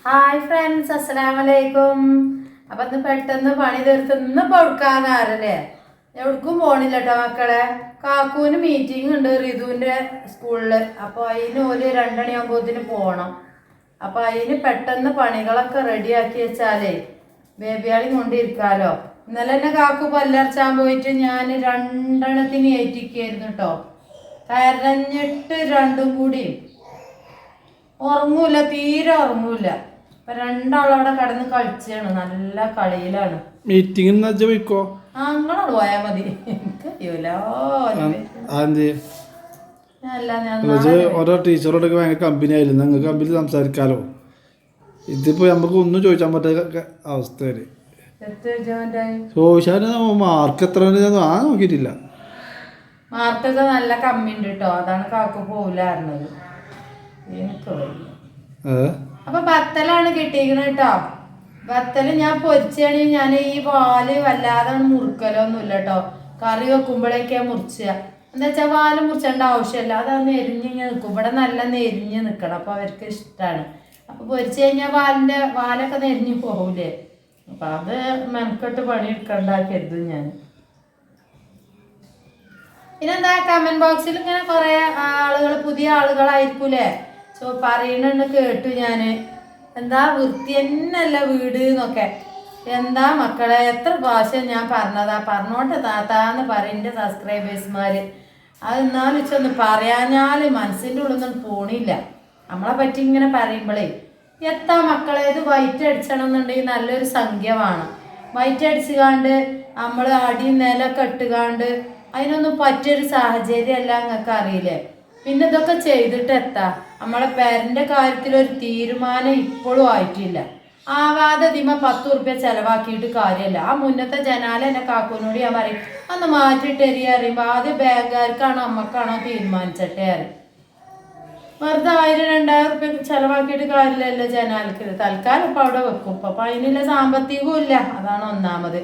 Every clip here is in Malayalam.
ഹായ് ഫ്രണ്ട്സ്, അസ്സലാമലൈക്കും. അപ്പൊ ഇന്ന് പെട്ടെന്ന് പണി തീർത്ത് ഇന്ന് കൊടുക്കാന്നാരല്ലേ, എവിടേക്കും പോണില്ല കേട്ടോ മക്കളെ. കാക്കൂന് മീറ്റിംഗ് ഉണ്ട് റിതുവിന്റെ സ്കൂളില്. അപ്പൊ അതിന് ഒരു 2 മണിയാകുമ്പോത്തിന് പോണം. അപ്പൊ അതിന് പെട്ടെന്ന് പണികളൊക്കെ റെഡിയാക്കി വെച്ചാലേ ബേബിയാളി കൊണ്ടിരിക്കാലോ. ഇന്നലെ തന്നെ കാക്കു പല്ലർച്ചാൻ പോയിട്ട് ഞാൻ 2 ഏറ്റിക്കായിരുന്നു കേട്ടോ. കരഞ്ഞിട്ട് രണ്ടും കൂടി ഉറങ്ങൂല, തീരെ ഉറങ്ങൂല. ഇപ്പൊ രണ്ടാളവിടെ കിടന്ന് കളിച്ചാണ്, നല്ല കളിയിലാണ്. മീറ്റിംഗ് പോയിക്കോ, അങ്ങോട്ട് പോയാ മതി. എനിക്ക് കഴിയൂല. ഓരോ ടീച്ചറോടൊക്കെ ഭയങ്കര കമ്പനി ആയിരുന്നു, നിങ്ങൾക്ക് കമ്പനി സംസാരിക്കാലോ. ഇതിപ്പോ നമുക്ക് ഒന്നും ചോദിച്ചാൻ പറ്റാത്ത അവസ്ഥയില്. ചോദിച്ചാല് മാർക്ക് എത്ര ഞാൻ നോക്കിയിട്ടില്ല. മാർക്കൊക്കെ നല്ല കമ്മി ഉണ്ട് കേട്ടോ, അതാണ് കാക്കു പോവില്ലായിരുന്നത്. അപ്പൊ ബത്തലാണ് കിട്ടിയിരിക്കണ കേട്ടോ. ബത്തല് ഞാൻ പൊരിച്ചാണെങ്കിൽ ഞാൻ ഈ പാല് വല്ലാതെ മുറുക്കലൊന്നുമില്ല കേട്ടോ. കറി വെക്കുമ്പോഴേക്കാ മുറിച്ചുക. എന്താ വെച്ചാൽ പാല് മുറിച്ചേണ്ട ആവശ്യമില്ല, അതൊന്ന് എരിഞ്ഞിങ്ങനെ നിൽക്കും. ഇവിടെ നല്ല നെരിഞ്ഞ് നിൽക്കണം, അപ്പൊ അവർക്ക് ഇഷ്ടമാണ്. അപ്പൊ പൊരിച്ചു കഴിഞ്ഞാൽ പാലൊക്കെ നെരിഞ്ഞ് പോകൂലേ. അപ്പൊ അത് മെനക്കെട്ട് പണി എടുക്കണ്ടാക്കരുത് ഞാൻ. പിന്നെന്താ, കമന്റ് ബോക്സിൽ ഇങ്ങനെ കുറെ ആളുകൾ, പുതിയ ആളുകളായിരിക്കൂലേ, പറയണെന്ന് കേട്ടു ഞാന്. എന്താ വൃത്തി തന്നെയല്ല വീട് എന്നൊക്കെ. എന്താ മക്കളെ, എത്ര പ്രാവശ്യം ഞാൻ പറഞ്ഞോട്ടെ താത്താന്ന് പറയും എൻ്റെ സബ്സ്ക്രൈബേഴ്സ്മാര്. അത് എന്നാലും വെച്ചൊന്ന് പറയാഞ്ഞാല് മനസ്സിൻ്റെ ഉള്ളിൽ നിന്നും പോണില്ല. നമ്മളെ പറ്റി ഇങ്ങനെ പറയുമ്പോഴേ എത്താ മക്കളെ, ഇത് വൈറ്റ് അടിച്ചണം എന്നുണ്ടെങ്കിൽ നല്ലൊരു സംഖ്യ വേണം. വൈറ്റ് അടിച്ചുകാണ്ട് നമ്മൾ അടിയും നിലൊക്കെ ഇട്ടുകാണ്ട് അതിനൊന്നും പറ്റിയൊരു സാഹചര്യമല്ല, നിങ്ങൾക്ക് അറിയില്ലേ. പിന്നെ ഇതൊക്കെ ചെയ്തിട്ട് എത്താ, നമ്മളെ പേരൻ്റെ കാര്യത്തിൽ ഒരു തീരുമാനം ഇപ്പോഴും ആയിട്ടില്ല. ആവാതെ ഇതിമ 10 ഉറുപ്പ്യ ചെലവാക്കിയിട്ട് കാര്യമല്ല. ആ മുന്നത്തെ ജനാല എന്നെ കാക്കൂനോട് ഞാൻ പറയും, അന്ന് മാറ്റിയിട്ട് അറിയുമ്പോൾ ആദ്യം ബാങ്കുകാർക്കാണോ അമ്മക്കാണോ തീരുമാനിച്ചിട്ടേ അറിയും. വെറുതെ 1000-2000 ഉറുപ്പ്യ ചെലവാക്കിയിട്ട് കാര്യമില്ലല്ലോ ജനാലക്ക്. തൽക്കാലം ഇപ്പം അവിടെ വെക്കും. ഇപ്പം അതിനുള്ള സാമ്പത്തികവും ഇല്ല, അതാണ് ഒന്നാമത്.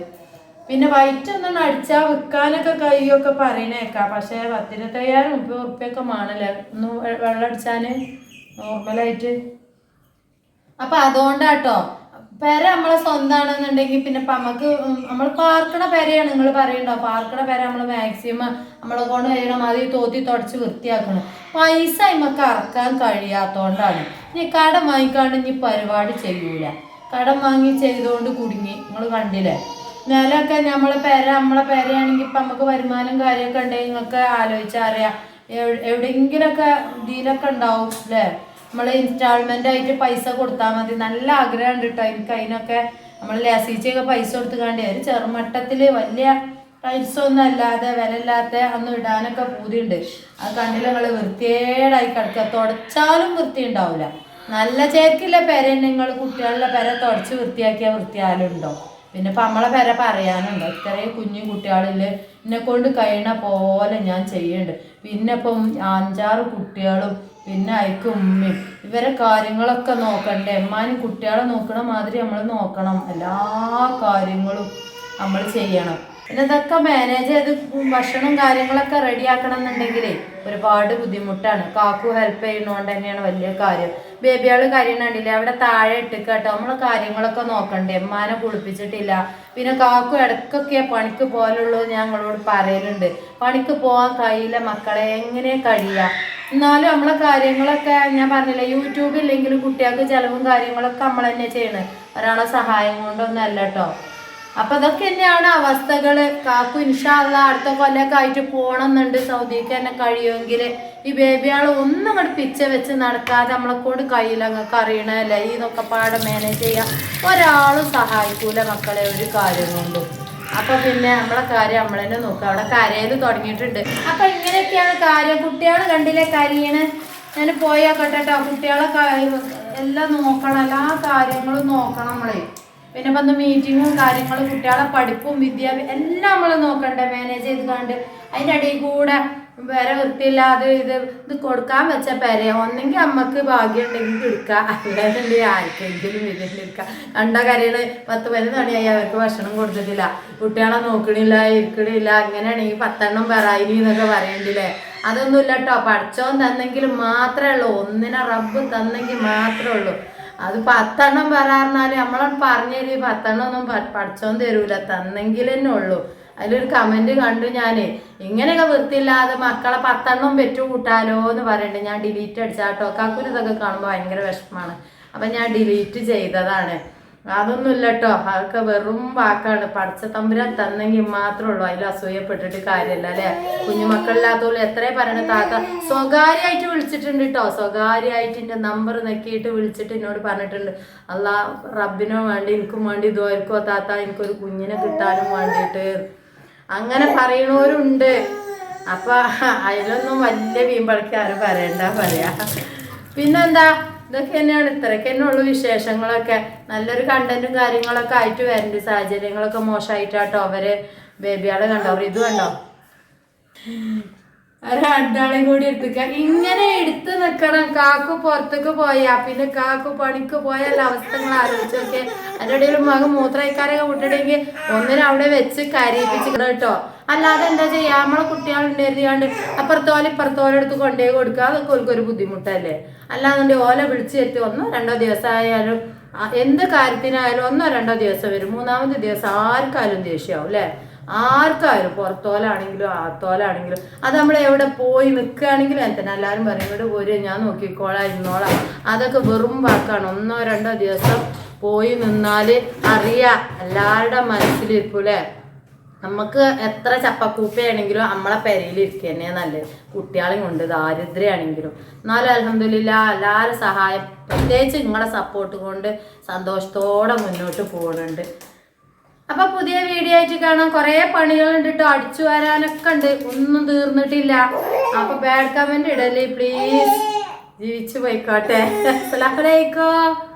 പിന്നെ വൈറ്റ് ഒന്നും അടിച്ചാൽ വിൽക്കാനൊക്കെ കഴിയൊക്കെ പറയണേക്കാം. പക്ഷേ 10-25,000 ഉറുപ്പ്യൊക്കെ വേണല്ലേ ഒന്ന് വെള്ളം അടിച്ചാൽ നോർമലായിട്ട്. അപ്പം അതുകൊണ്ടാട്ടോ പെര നമ്മളെ സ്വന്തമാണെന്നുണ്ടെങ്കിൽ പിന്നെ ഇപ്പം നമുക്ക് നമ്മൾ പാർക്കണ പെരയാണ്. നിങ്ങൾ പറയണ്ടോ, പാർക്കണ പെര നമ്മൾ മാക്സിമം നമ്മളെ കൊണ്ട് കഴിയണം അത് തോത്തി തുടച്ച് വൃത്തിയാക്കണം. പൈസ നമുക്ക് ഇറക്കാൻ കഴിയാത്തതുകൊണ്ടാണ്. ഇനി കടം വാങ്ങിക്കാണ്ട് ഇനി പരിപാടി ചെയ്യൂല. കടം വാങ്ങി ചെയ്തുകൊണ്ട് കുടുങ്ങി, നിങ്ങൾ കണ്ടില്ലേ. നിലമൊക്കെ നമ്മളെ പെരയാണെങ്കിൽ ഇപ്പം നമുക്ക് വരുമാനം കാര്യമൊക്കെ ഉണ്ടെങ്കിൽ നിങ്ങൾക്ക് ആലോചിച്ചാൽ അറിയാം. എവിടെയെങ്കിലൊക്കെ ഇതിലൊക്കെ ഉണ്ടാവും അല്ലേ. നമ്മൾ ഇൻസ്റ്റാൾമെൻ്റ് ആയിട്ട് പൈസ കൊടുത്താൽ മതി. നല്ല ആഗ്രഹം ഉണ്ട് കേട്ടോ എനിക്ക് അതിനൊക്കെ. നമ്മൾ ലാസിച്ചൊക്കെ പൈസ കൊടുത്തുകാണ്ട് ഒരു ചെറുമട്ടത്തിൽ വലിയ പൈസ ഒന്നും അല്ലാതെ വിലയില്ലാത്ത ഒന്നും ഇടാനൊക്കെ പൂതിയുണ്ട്. അത് കണ്ടില്ല നിങ്ങൾ, വൃത്തിയേടായി കിടക്കുക, തുടച്ചാലും വൃത്തി ഉണ്ടാവില്ല. നല്ല ചേർക്കില്ല പെര നിങ്ങൾ കുട്ടികളുടെ പെര തുടച്ച് വൃത്തിയാക്കിയാൽ വൃത്തിയാലുണ്ടോ. പിന്നെ ഇപ്പം നമ്മളെ പെര പറയാനുണ്ടോ, ഇത്രയും കുഞ്ഞു കുട്ടികളിൽ എന്നെ കൊണ്ട് കഴിയണ പോലെ ഞാൻ ചെയ്യുന്നുണ്ട്. പിന്നെ ഇപ്പം 5-6 കുട്ടികളും പിന്നെ അയക്കും ഉമ്മയും, ഇവരെ കാര്യങ്ങളൊക്കെ നോക്കണ്ടേ. ഉമ്മാനും കുട്ടികളെ നോക്കണ മാതിരി നമ്മൾ നോക്കണം, എല്ലാ കാര്യങ്ങളും നമ്മൾ ചെയ്യണം. പിന്നെ ഇതൊക്കെ മാനേജ് ചെയ്ത് ഭക്ഷണം കാര്യങ്ങളൊക്കെ റെഡിയാക്കണം എന്നുണ്ടെങ്കിലേ ഒരുപാട് ബുദ്ധിമുട്ടാണ്. കാക്കു ഹെൽപ്പ് ചെയ്യുന്നതുകൊണ്ട് തന്നെയാണ് വലിയ കാര്യം. ബേബിയാള് കരയണുണ്ടില്ലേ, അവിടെ താഴെ ഇട്ടിട്ട് കേട്ടോ. നമ്മൾ കാര്യങ്ങളൊക്കെ നോക്കണ്ടേ, ഉമ്മാനെ കുളിപ്പിച്ചിട്ടില്ല. പിന്നെ കാക്കു ഇടയ്ക്കൊക്കെ പണിക്ക് പോലുള്ളൂ ഞങ്ങളോട് പറയലുണ്ട്. പണിക്ക് പോകാൻ കഴിയില്ല മക്കളെ, എങ്ങനെ കഴിയുക. എന്നാലും നമ്മളെ കാര്യങ്ങളൊക്കെ ഞാൻ പറഞ്ഞില്ല, യൂട്യൂബ് ഇല്ലെങ്കിലും കുട്ടികൾക്ക് ചിലവും കാര്യങ്ങളൊക്കെ നമ്മൾ തന്നെ ചെയ്യണം, ഒരാളെ സഹായം കൊണ്ടൊന്നും അല്ല കേട്ടോ. അപ്പൊ ഇതൊക്കെ തന്നെയാണ് അവസ്ഥകള്. കാക്കു ഇൻഷാ അല്ലാഹ് അടുത്ത കൊല്ലൊക്കെ ആയിട്ട് പോണമെന്നുണ്ട്. സൗദിക്ക് തന്നെ കഴിയുമെങ്കിൽ ഈ ബേബിയാൾ ഒന്നും അങ്ങോട്ട് പിച്ച വെച്ച് നടക്കാതെ നമ്മളെ കൊണ്ട് കഴിയില്ല. നിങ്ങൾക്ക് അറിയണല്ലേ, ഇതൊക്കെ പാടെ മാനേജ് ചെയ്യാൻ ഒരാളും സഹായിക്കൂല മക്കളെ ഒരു കാര്യം കൊണ്ടും. അപ്പൊ പിന്നെ നമ്മളെ കാര്യം നമ്മൾ തന്നെ നോക്കുക. അവിടെ കരയിൽ തുടങ്ങിയിട്ടുണ്ട്. അപ്പൊ ഇങ്ങനെയൊക്കെയാണ് കാര്യം. കുട്ടികൾ കണ്ടില്ലേ കരയണ്. ഞാൻ പോയാക്കട്ടെ കേട്ടോ. കുട്ടികളെ എല്ലാം നോക്കണം, എല്ലാ കാര്യങ്ങളും നോക്കണം നമ്മളെ. പിന്നെ ഇപ്പം മീറ്റിങ്ങും കാര്യങ്ങളും കുട്ടികളെ പഠിപ്പും വിദ്യാഭ്യാസം എല്ലാം നമ്മൾ നോക്കണ്ടേ, മാനേജ് ചെയ്ത് കണ്ട്. അതിൻ്റെ ഇടയിൽ കൂടെ വേറെ വൃത്തിയില്ലാതെ ഇത് കൊടുക്കാൻ വെച്ച പെരയോ ഒന്നെങ്കിൽ അമ്മക്ക് ഭാഗ്യം ഉണ്ടെങ്കിൽ എടുക്കാം, അല്ലാതെ ആർക്കെങ്കിലും ഇതിലെടുക്കാം. കണ്ട കരയിൽ 10-11 മണിയായി അവർക്ക് ഭക്ഷണം കൊടുത്തിട്ടില്ല, കുട്ടികളെ നോക്കണില്ല, ഇരിക്കണില്ല. അങ്ങനെയാണെങ്കിൽ 10 പെറായിനി എന്നൊക്കെ പറയണ്ടില്ലേ. അതൊന്നുമില്ല കേട്ടോ. പഠിച്ചോൻ തന്നെങ്കിൽ മാത്രമേ ഉള്ളൂ, ഒന്നിനെ റബ്ബ് തന്നെങ്കിൽ മാത്രമേ ഉള്ളൂ. അത് 10 എണ്ണം പറയാറുന്നാല് നമ്മളോട് പറഞ്ഞൊരു 10 എണ്ണം ഒന്നും പഠിച്ചോന്ന് തരൂല, തന്നെങ്കിൽ തന്നെ ഉള്ളൂ. അതിലൊരു കമന്റ് കണ്ടു ഞാന്, ഇങ്ങനെയൊക്കെ വൃത്തിയില്ലാതെ മക്കളെ 10 എണ്ണം പെറ്റു കൂട്ടാലോ എന്ന് പറയണ്ടേ. ഞാൻ ഡിലീറ്റ് അടിച്ചാട്ടോ. കാക്കൂര് ഇതൊക്കെ കാണുമ്പോൾ ഭയങ്കര വിഷമമാണ്. അപ്പം ഞാൻ ഡിലീറ്റ് ചെയ്തതാണ്. അതൊന്നുമില്ല കേട്ടോ, അതൊക്കെ വെറും വാക്കാണ്. പഠിച്ച തമ്പുരാൻ തന്നെങ്കിൽ മാത്രമേ ഉള്ളൂ. അതിൽ അസൂയപ്പെട്ടിട്ട് കാര്യമല്ല അല്ലേ. കുഞ്ഞുമക്കളില്ലാത്തോളൂ എത്രേ പറയണ താത്ത സ്വകാര്യമായിട്ട് വിളിച്ചിട്ടുണ്ട് കേട്ടോ. സ്വകാര്യമായിട്ട് എൻ്റെ നമ്പർ നെക്കിയിട്ട് വിളിച്ചിട്ട് എന്നോട് പറഞ്ഞിട്ടുണ്ട്, അല്ലാ റബ്ബിനോ വേണ്ടി എനിക്കും വേണ്ടി ഇതുവരെക്കോ താത്ത, എനിക്കൊരു കുഞ്ഞിനെ കിട്ടാനും വേണ്ടിയിട്ട് അങ്ങനെ പറയണവരുണ്ട്. അപ്പൊ അതിലൊന്നും വലിയ വീമ്പളക്ക് ആരും പറയണ്ട പറയാ. പിന്നെന്താ, ഇതൊക്കെ തന്നെയാണ്. ഇത്രയൊക്കെ തന്നെ ഉള്ളു വിശേഷങ്ങളൊക്കെ. നല്ലൊരു കണ്ടന്റും കാര്യങ്ങളൊക്കെ ആയിട്ട് വരേണ്ട. സാഹചര്യങ്ങളൊക്കെ മോശമായിട്ടാട്ടോ അവര് ബേബിയാളെ കണ്ടോ, ഇത് കണ്ടോ, രണ്ടാളെയും കൂടി എടുത്തുക. ഇങ്ങനെ എടുത്ത് നിൽക്കണം. കാക്കു പുറത്തേക്ക് പോയാ പിന്നെ കാക്കു പണിക്ക് പോയാൽ അവസ്ഥകൾ ആലോചിച്ചൊക്കെ. അതിൻ്റെ ഇടയിൽ മകൻ മൂത്രക്കാരൊക്കെ വിട്ടിട്ടെങ്കിൽ ഒന്നിനും അവിടെ വെച്ച് കരയിപ്പിച്ചിട്ട് കേട്ടോ. അല്ലാതെ എന്താ ചെയ്യാ, നമ്മളെ കുട്ടികളുണ്ടായിരുന്നാണ്ട് അപ്പുറത്തോലെ ഇപ്പുറത്തോലെ എടുത്ത് കൊണ്ടുപോയി കൊടുക്കുക. അതൊക്കെ ഓൽക്കൊരു ബുദ്ധിമുട്ടല്ലേ. അല്ലാന്നുണ്ടെങ്കിൽ ഓല വിളിച്ചു എത്തി 1 or 2 ദിവസം ആയാലും എന്ത് കാര്യത്തിനായാലും 1 or 2 ദിവസം വരും. 3ാമത്തെ ദിവസം ആർക്കായാലും ദേഷ്യമാവും അല്ലേ. ആർക്കായാലും പുറത്തോലാണെങ്കിലും ആത്തോലാണെങ്കിലും. അത് നമ്മൾ എവിടെ പോയി നിൽക്കുകയാണെങ്കിലും അങ്ങനെ തന്നെ. എല്ലാവരും പറയും ഇവിടെ പോര്, ഞാൻ നോക്കിക്കോളാം, ഇരുന്നോളാം. അതൊക്കെ വെറും വാക്കാണ്. 1 or 2 ദിവസം പോയി നിന്നാൽ അറിയാം, എല്ലാവരുടെ മനസ്സിലിരിക്കൂലേ. നമുക്ക് എത്ര ചപ്പക്കൂപ്പയാണെങ്കിലും നമ്മളെ പെരയിലിരിക്കുക തന്നെയാണ് നല്ലത്. കുട്ടികളെയും കൊണ്ട് ദാരിദ്ര്യമാണെങ്കിലും. എന്നാലും അൽഹംദുലില്ലാ എല്ലാവരും സഹായം, പ്രത്യേകിച്ച് നിങ്ങളെ സപ്പോർട്ട് കൊണ്ട് സന്തോഷത്തോടെ മുന്നോട്ട് പോകുന്നുണ്ട്. അപ്പൊ പുതിയ വീഡിയോ ആയിട്ട് കാണാം. കുറേ പണികളുണ്ട് കേട്ടോ, അടിച്ചു വരാനൊക്കെ ഉണ്ട്, ഒന്നും തീർന്നിട്ടില്ല. അപ്പൊ ബാഡ് കമന്റ് ഇടല്ലേ പ്ലീസ്. ജീവിച്ചു പോയിക്കോട്ടെ. അസ്സലാമു അലൈക്കും.